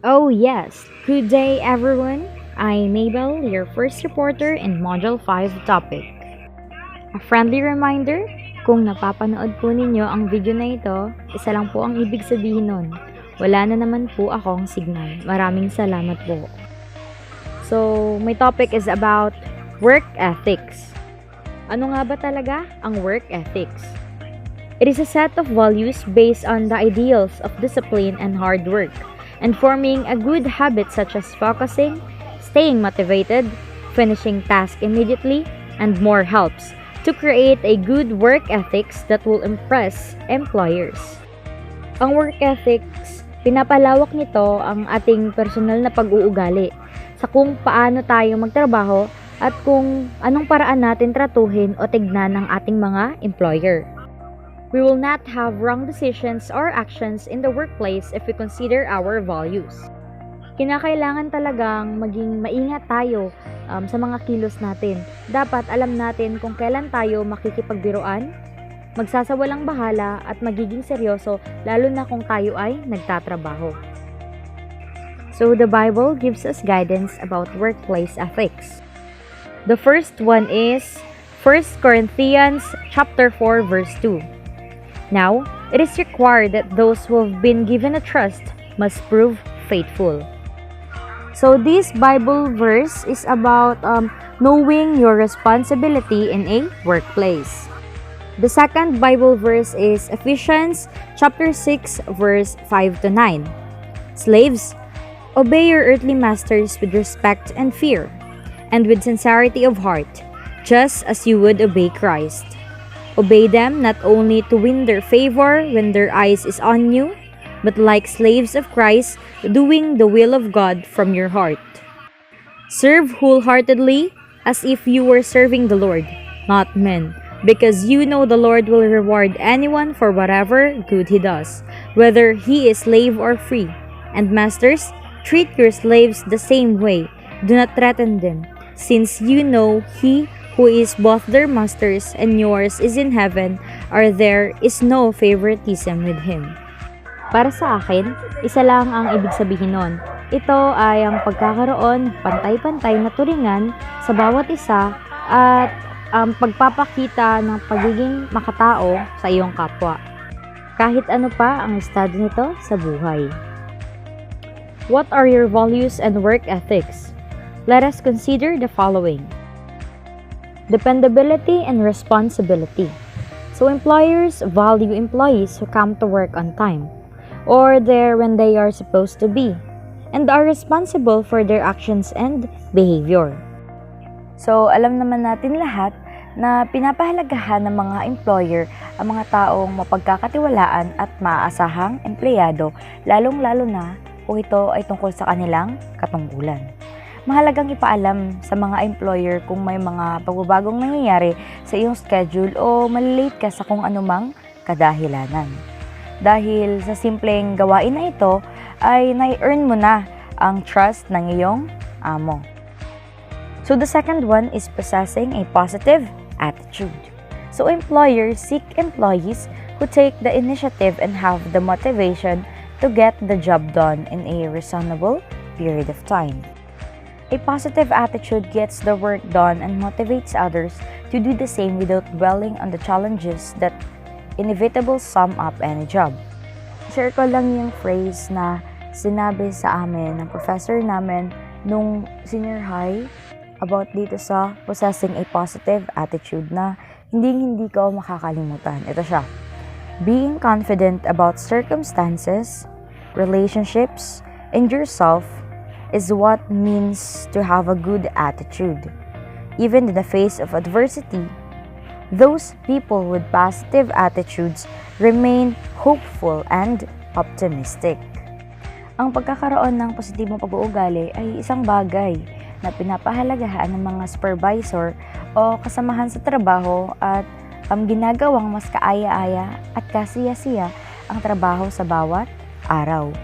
Oh yes! Good day everyone! I'm Maebelle, your first reporter in Module 5 topic. A friendly reminder, kung napapanood po ninyo ang video na ito, isa lang po ang ibig sabihin nun. Wala na naman po akong signal. Maraming salamat po. So, my topic is about work ethics. Ano nga ba talaga ang work ethics? It is a set of values based on the ideals of discipline and hard work, and forming a good habit such as focusing, staying motivated, finishing tasks immediately, and more helps to create a good work ethics that will impress employers. Ang work ethics, pinapalawak nito ang ating personal na pag-uugali sa kung paano tayo magtrabaho at kung anong paraan natin tratuhin o tignan ng ating mga employer. We will not have wrong decisions or actions in the workplace if we consider our values. Kinakailangan talagang maging maingat tayo sa mga kilos natin. Dapat alam natin kung kailan tayo makikipagbiruan, magsasawalang bahala at magiging seryoso lalo na kung tayo ay nagtatrabaho. So the Bible gives us guidance about workplace ethics. The first one is 1 Corinthians chapter 4 verse 2. Now, it is required that those who have been given a trust must prove faithful. So this Bible verse is about knowing your responsibility in a workplace. The second Bible verse is Ephesians chapter 6 verse 5 to 9. Slaves, obey your earthly masters with respect and fear, and with sincerity of heart, just as you would obey Christ. Obey them not only to win their favor when their eyes is on you, but like slaves of Christ, doing the will of God from your heart. Serve wholeheartedly as if you were serving the Lord, not men, because you know the Lord will reward anyone for whatever good he does, whether he is slave or free. And masters, treat your slaves the same way. Do not threaten them, since you know he who is both their masters and yours is in heaven, or there is no favoritism with him. Para sa akin, isa lang ang ibig sabihin nun. Ito ay ang pagkakaroon pantay-pantay na turingan sa bawat isa at ang pagpapakita ng pagiging makatao sa iyong kapwa. Kahit ano pa ang estado nito sa buhay. What are your values and work ethics? Let us consider the following. Dependability and responsibility. So employers value employees who come to work on time or there when they are supposed to be and are responsible for their actions and behavior. So alam naman natin lahat na pinapahalagahan ng mga employer ang mga taong mapagkakatiwalaan at maaasahang empleyado, lalong-lalo na kung ito ay tungkol sa kanilang katungkulan. Mahalagang ipaalam sa mga employer kung may mga pagbabagong nangyayari sa iyong schedule o malilate ka sa kung anumang kadahilanan. Dahil sa simpleng gawain na ito, ay nai-earn mo na ang trust ng iyong amo. So the second one is possessing a positive attitude. So employers seek employees who take the initiative and have the motivation to get the job done in a reasonable period of time. A positive attitude gets the work done and motivates others to do the same without dwelling on the challenges that inevitably sum up any job. Share ko lang yung phrase na sinabi sa amin ng professor namin nung senior high about dito sa possessing a positive attitude na hindi ko makakalimutan. Ito siya. Being confident about circumstances, relationships, and yourself is what means to have a good attitude. Even in the face of adversity, those people with positive attitudes remain hopeful and optimistic. Ang pagkakaroon ng positibong pag-uugali ay isang bagay na pinapahalagahan ng mga supervisor o kasamahan sa trabaho at ginagawang mas kaaya-aya at kasiya-siya ang trabaho sa bawat araw.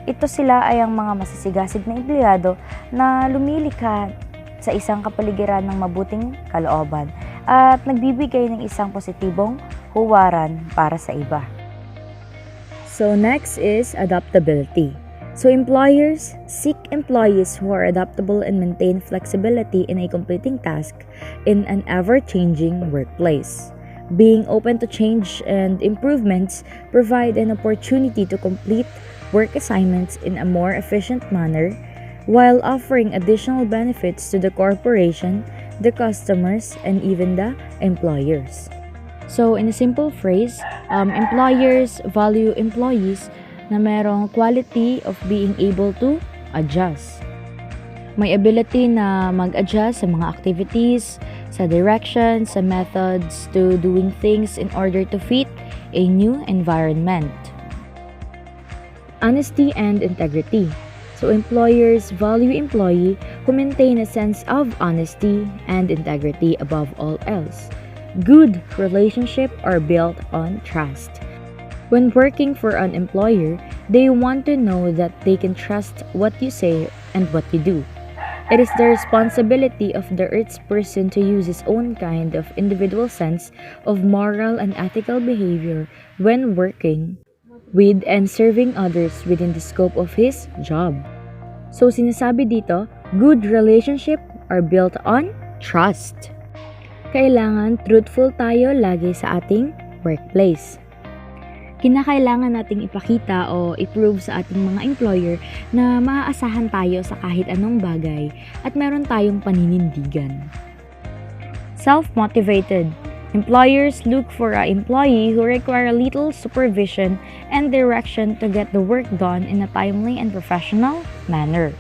Ito sila ay ang mga masisigasig na empleyado na lumilikha sa isang kapaligiran ng mabuting kalooban at nagbibigay ng isang positibong huwaran para sa iba. So next is adaptability. So employers seek employees who are adaptable and maintain flexibility in a completing task in an ever-changing workplace. Being open to change and improvements provide an opportunity to complete work assignments in a more efficient manner while offering additional benefits to the corporation, the customers, and even the employers. So in a simple phrase, employers value employees na merong quality of being able to adjust. May ability na mag-adjust sa mga activities, sa direction, sa methods to doing things in order to fit a new environment. Honesty and integrity. So employers value employee who maintain a sense of honesty and integrity above all else. Good relationships are built on trust. When working for an employer, they want to know that they can trust what you say and what you do. It is the responsibility of the earth's person to use his own kind of individual sense of moral and ethical behavior when working with and serving others within the scope of his job. So sinasabi dito, good relationship are built on trust. Kailangan truthful tayo lagi sa ating workplace. Kinakailangan nating ipakita o i-prove sa ating mga employer na maaasahan tayo sa kahit anong bagay at meron tayong paninindigan. Self-motivated. Employers look for an employee who require little supervision and direction to get the work done in a timely and professional manner.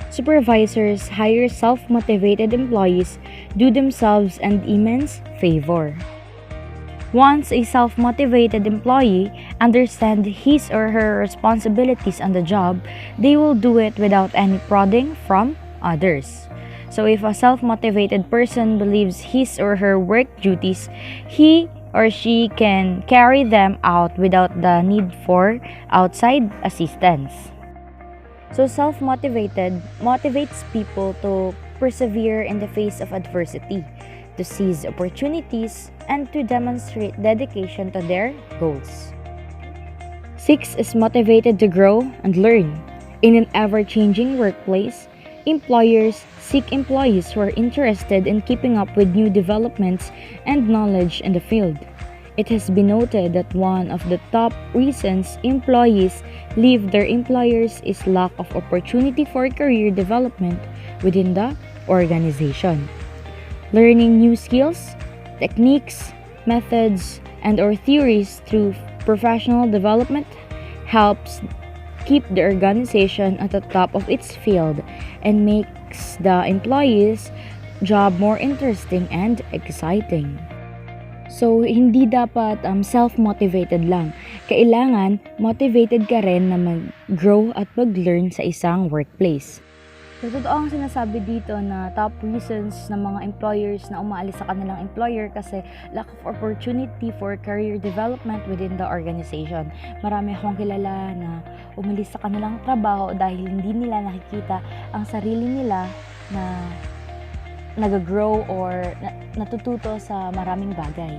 Supervisors hire self-motivated employees do themselves an immense favor. Once a self-motivated employee understands his or her responsibilities on the job, they will do it without any prodding from others. So if a self-motivated person believes his or her work duties, he or she can carry them out without the need for outside assistance. So self-motivated motivates people to persevere in the face of adversity, to seize opportunities, and to demonstrate dedication to their goals. 6 is motivated to grow and learn. In an ever-changing workplace, employers seek employees who are interested in keeping up with new developments and knowledge in the field. It has been noted that one of the top reasons employees leave their employers is lack of opportunity for career development within the organization. Learning new skills, techniques, methods, and/or theories through professional development helps keep the organization at the top of its field and makes the employees' job more interesting and exciting. So, hindi dapat self-motivated lang. Kailangan motivated ka rin na mag-grow at mag-learn sa isang workplace. So, totoo ang sinasabi dito na top reasons ng mga employers na umaalis sa kanilang employer kasi lack of opportunity for career development within the organization. Marami akong kilala na umalis sa kanilang trabaho dahil hindi nila nakikita ang sarili nila na nag-grow or natututo sa maraming bagay.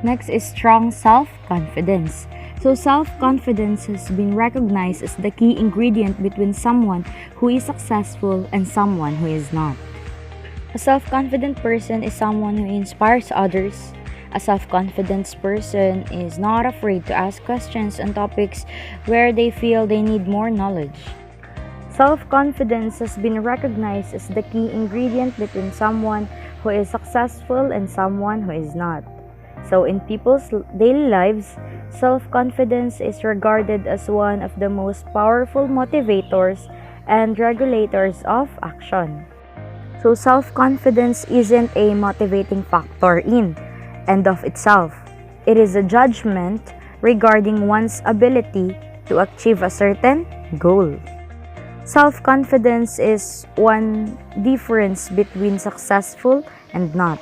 Next is strong self-confidence. So self-confidence has been recognized as the key ingredient between someone who is successful and someone who is not. A self-confident person is someone who inspires others. A self-confident person is not afraid to ask questions on topics where they feel they need more knowledge. Self-confidence has been recognized as the key ingredient between someone who is successful and someone who is not. So in people's daily lives, self-confidence is regarded as one of the most powerful motivators and regulators of action. So self-confidence isn't a motivating factor in and of itself. It is a judgment regarding one's ability to achieve a certain goal. Self-confidence is one difference between successful and not.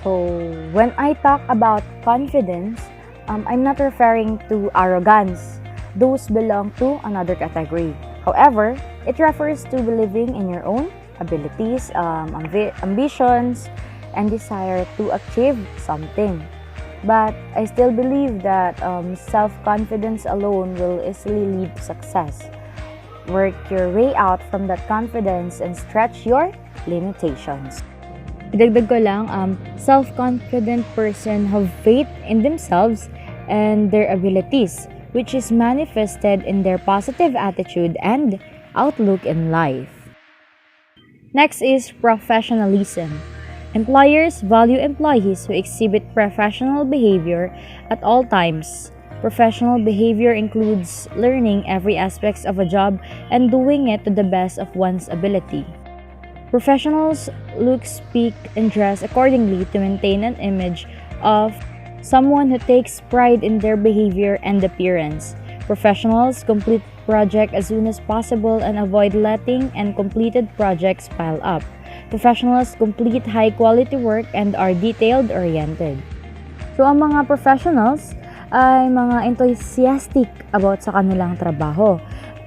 So, when I talk about confidence, I'm not referring to arrogance. Those belong to another category. However, it refers to believing in your own abilities, ambitions, and desire to achieve something. But I still believe that self-confidence alone will easily lead to success. Work your way out from that confidence and stretch your limitations. Idagdag ko lang, self-confident person have faith in themselves and their abilities, which is manifested in their positive attitude and outlook in life. Next is professionalism. Employers value employees who exhibit professional behavior at all times. Professional behavior includes learning every aspect of a job and doing it to the best of one's ability. Professionals look, speak, and dress accordingly to maintain an image of someone who takes pride in their behavior and appearance. Professionals complete projects as soon as possible and avoid letting and completed projects pile up. Professionals complete high-quality work and are detailed-oriented. So, ang mga professionals ay mga enthusiastic about sa kanilang trabaho,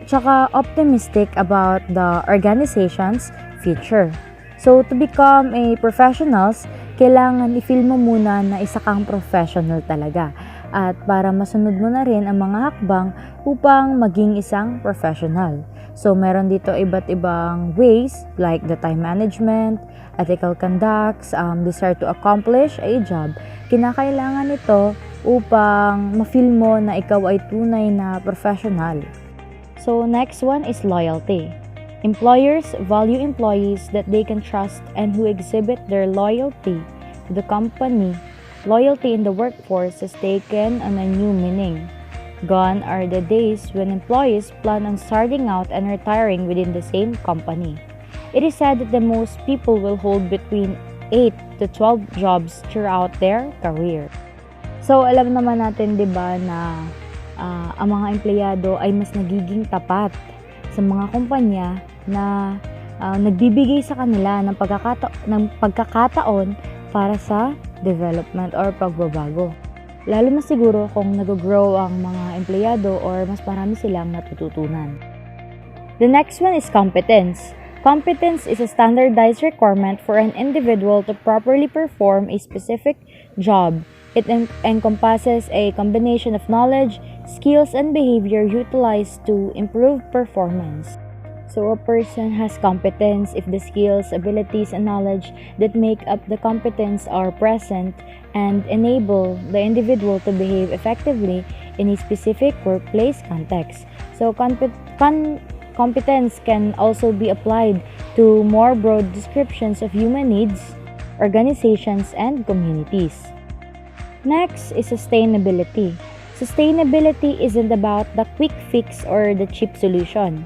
tsaka optimistic about the organization's future. So, to become a professionals, kailangan i-feel mo muna na isa kang professional talaga. At para masunod mo na rin ang mga hakbang upang maging isang professional. So, meron dito iba't ibang ways like the time management, ethical conducts, desire to accomplish a job. Kinakailangan ito upang ma-feel mo na ikaw ay tunay na professional. So, next one is loyalty. Employers value employees that they can trust and who exhibit their loyalty to the company. Loyalty in the workforce has taken on a new meaning. Gone are the days when employees plan on starting out and retiring within the same company. It is said that the most people will hold between 8 to 12 jobs throughout their career. So, alam naman natin, di ba, na ang mga empleyado ay mas nagiging tapat sa mga kumpanya na nagbibigay sa kanila ng pagkakataon para sa development or pagbabago. Lalo na siguro kung nag-grow ang mga empleyado or mas marami silang natututunan. The next one is competence. Competence is a standardized requirement for an individual to properly perform a specific job. It encompasses a combination of knowledge, skills, and behavior utilized to improve performance. So a person has competence if the skills, abilities, and knowledge that make up the competence are present and enable the individual to behave effectively in a specific workplace context. So competence can also be applied to more broad descriptions of human needs, organizations, and communities. Next is sustainability. Sustainability isn't about the quick fix or the cheap solution.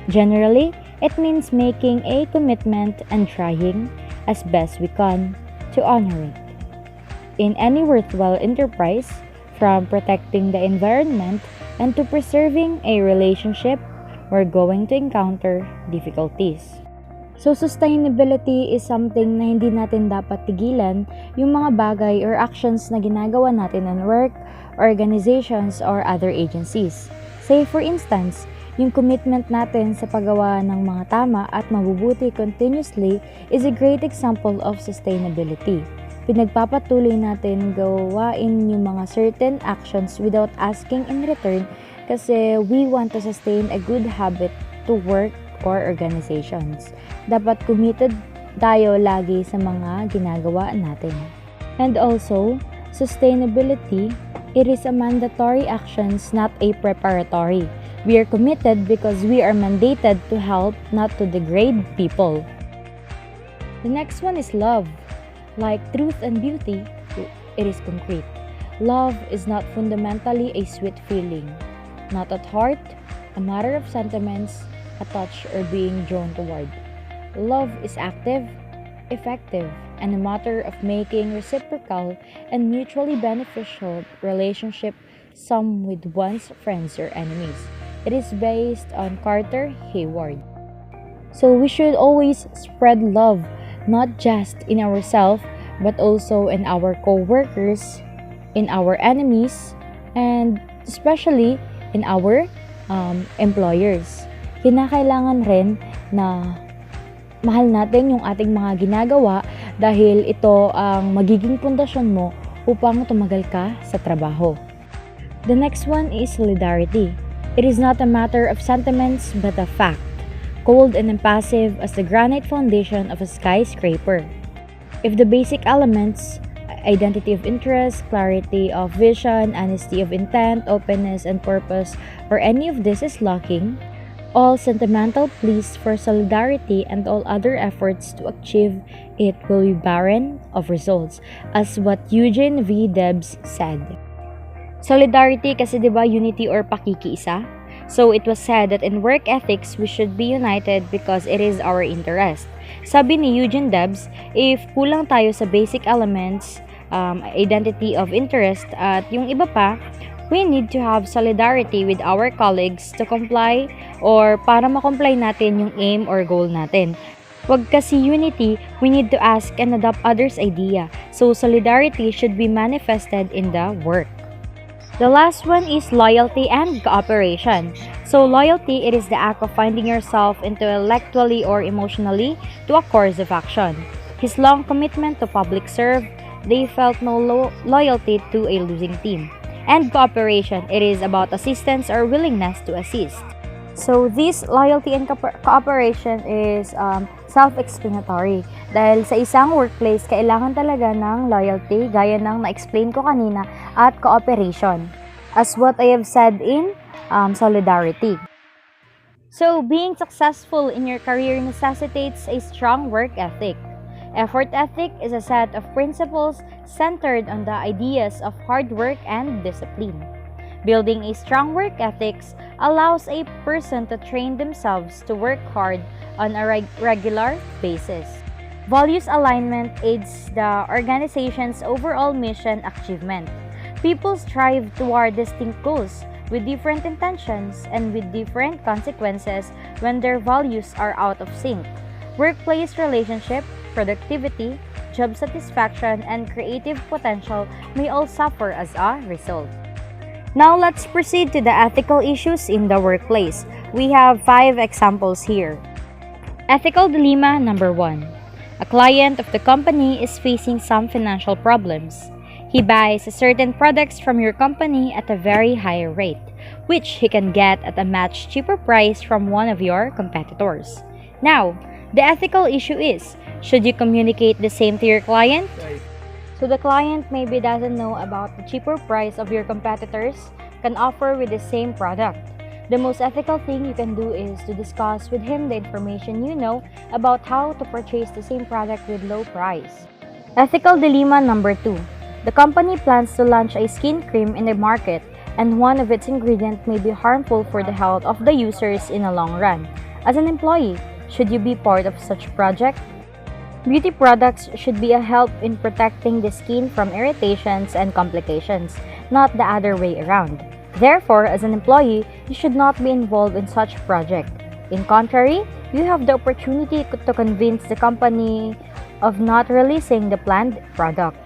Generally, it means making a commitment and trying as best we can to honor it. In any worthwhile enterprise, from protecting the environment and to preserving a relationship, we're going to encounter difficulties. So, sustainability is something na hindi natin dapat tigilan yung mga bagay or actions na ginagawa natin in work, organizations, or other agencies. Say for instance, yung commitment natin sa paggawa ng mga tama at mabubuti continuously is a great example of sustainability. Pinagpapatuloy natin gawain yung mga certain actions without asking in return kasi we want to sustain a good habit to work or organizations. Dapat committed tayo lagi sa mga ginagawa natin. And also, sustainability, it is a mandatory actions, not a preparatory. We are committed because we are mandated to help, not to degrade people. The next one is love. Like truth and beauty, it is concrete. Love is not fundamentally a sweet feeling, not at heart, a matter of sentiments, a touch, or being drawn toward. Love is active, effective, and a matter of making reciprocal and mutually beneficial relationship, some with one's friends or enemies. It is based on Carter Hayward. So we should always spread love, not just in ourselves, but also in our co-workers, in our enemies, and especially in our employers. Kinakailangan rin na mahal natin yung ating mga ginagawa dahil ito ang magiging pundasyon mo upang tumagal ka sa trabaho. The next one is solidarity. It is not a matter of sentiments but a fact, cold and impassive as the granite foundation of a skyscraper. If the basic elements, identity of interest, clarity of vision, honesty of intent, openness and purpose, or any of this is lacking, all sentimental pleas for solidarity and all other efforts to achieve it will be barren of results, as what Eugene V. Debs said. Solidarity kasi diba unity or pakikiisa? So it was said that in work ethics, we should be united because it is our interest. Sabi ni Eugene Debs, if kulang tayo sa basic elements, identity of interest, at yung iba pa, we need to have solidarity with our colleagues to comply or para makomply natin yung aim or goal natin. Wag kasi unity, we need to ask and adopt others' idea. So solidarity should be manifested in the work. The last one is loyalty and cooperation. So loyalty, it is the act of finding yourself intellectually or emotionally to a course of action. His long commitment to public service, they felt no loyalty to a losing team. And cooperation, it is about assistance or willingness to assist. So this loyalty and cooperation is self-explanatory. Dahil sa isang workplace, kailangan talaga ng loyalty, gaya ng na-explain ko kanina, at cooperation. As what I have said in solidarity. So being successful in your career necessitates a strong work ethic. Effort ethic is a set of principles centered on the ideas of hard work and discipline. Building a strong work ethics allows a person to train themselves to work hard on a regular basis. Values alignment aids the organization's overall mission achievement. People strive toward distinct goals with different intentions and with different consequences when their values are out of sync. Workplace relationship, productivity, job satisfaction, and creative potential may all suffer as a result. Now let's proceed to the ethical issues in the workplace. We have 5 examples here. Ethical dilemma number 1. A client of the company is facing some financial problems. He buys certain products from your company at a very high rate, which he can get at a much cheaper price from one of your competitors. Now, the ethical issue is, should you communicate the same to your client? So the client maybe doesn't know about the cheaper price of your competitors can offer with the same product. The most ethical thing you can do is to discuss with him the information you know about how to purchase the same product with low price. Ethical dilemma number 2. The company plans to launch a skin cream in the market and one of its ingredients may be harmful for the health of the users in the long run. As an employee, should you be part of such project? Beauty products should be a help in protecting the skin from irritations and complications, not the other way around. Therefore, as an employee, you should not be involved in such project. In contrary, you have the opportunity to convince the company of not releasing the planned product.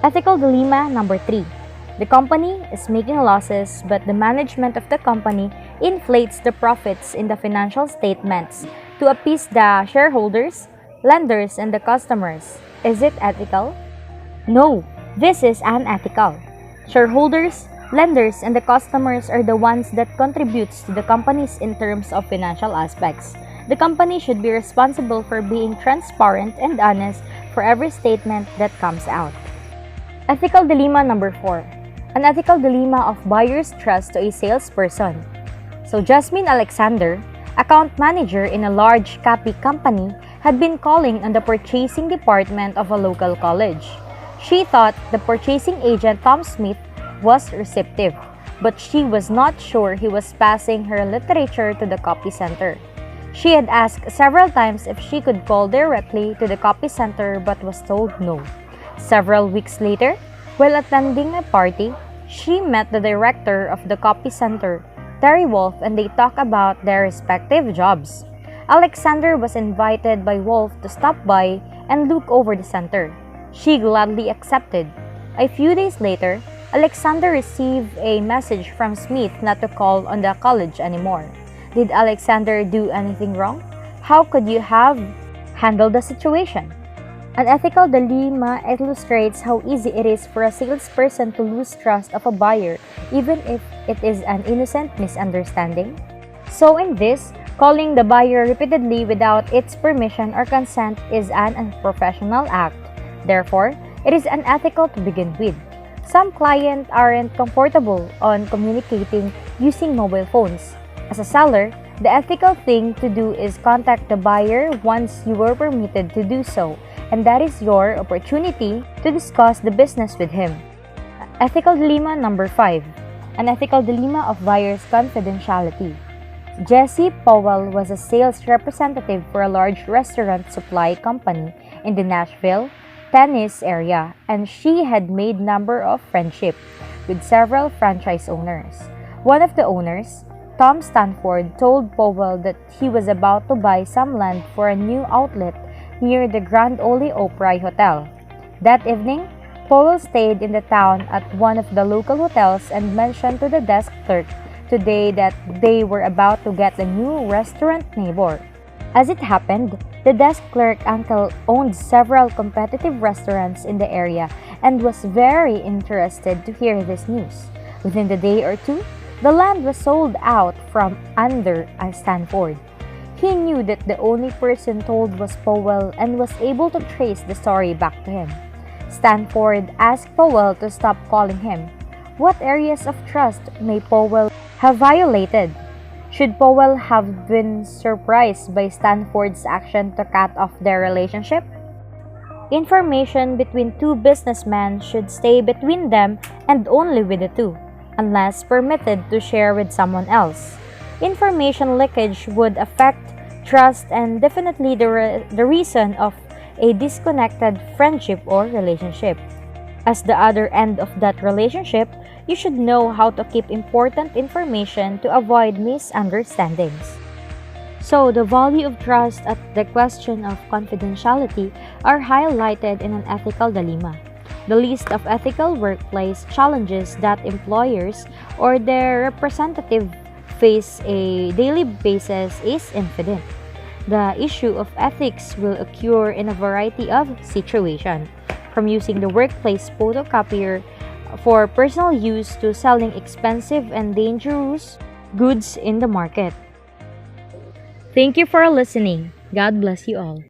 Ethical dilemma number 3. The company is making losses, but the management of the company inflates the profits in the financial statements to appease the shareholders, lenders, and the customers. Is it ethical? No, this is unethical. Shareholders, lenders, and the customers are the ones that contributes to the companies in terms of financial aspects. The company should be responsible for being transparent and honest for every statement that comes out. Ethical dilemma number 4. An ethical dilemma of buyer's trust to a salesperson. So Jasmine Alexander, account manager in a large copy company, had been calling on the purchasing department of a local college. She thought the purchasing agent Tom Smith was receptive, but she was not sure he was passing her literature to the copy center. She had asked several times if she could call directly to the copy center but was told no. Several weeks later, while attending a party, she met the director of the copy center, Terry Wolf, and they talked about their respective jobs. Alexander was invited by Wolf to stop by and look over the center. She gladly accepted. A few days later, Alexander received a message from Smith not to call on the college anymore. Did Alexander do anything wrong? How could you have handled the situation? An ethical dilemma illustrates how easy it is for a salesperson to lose trust of a buyer, even if it is an innocent misunderstanding. So, in this, calling the buyer repeatedly without its permission or consent is an unprofessional act. Therefore, it is unethical to begin with. Some clients aren't comfortable on communicating using mobile phones. As a seller, the ethical thing to do is contact the buyer once you were permitted to do so, and that is your opportunity to discuss the business with him. Ethical dilemma number 5. An ethical dilemma of buyer's confidentiality. Jessie Powell was a sales representative for a large restaurant supply company in the Nashville, Tennessee area, and she had made number of friendships with several franchise owners. One of the owners, Tom Stanford, told Powell that he was about to buy some land for a new outlet near the Grand Ole Opry Hotel. That evening, Powell stayed in the town at one of the local hotels and mentioned to the desk clerk today that they were about to get a new restaurant neighbor. As it happened, the desk clerk uncle owned several competitive restaurants in the area and was very interested to hear this news. Within the day or two, the land was sold out from under Stanford. He knew that the only person told was Powell and was able to trace the story back to him. Stanford asked Powell to stop calling him. What areas of trust may Powell have violated? Should Powell have been surprised by Stanford's action to cut off their relationship? Information between two businessmen should stay between them and only with the two, unless permitted to share with someone else. Information leakage would affect trust and definitely the reason of a disconnected friendship or relationship. As the other end of that relationship, you should know how to keep important information to avoid misunderstandings. So, the value of trust and the question of confidentiality are highlighted in an ethical dilemma. The list of ethical workplace challenges that employers or their representative face a daily basis is infinite. The issue of ethics will occur in a variety of situations, from using the workplace photocopier for personal use to selling expensive and dangerous goods in the market. Thank you for listening. God bless you all.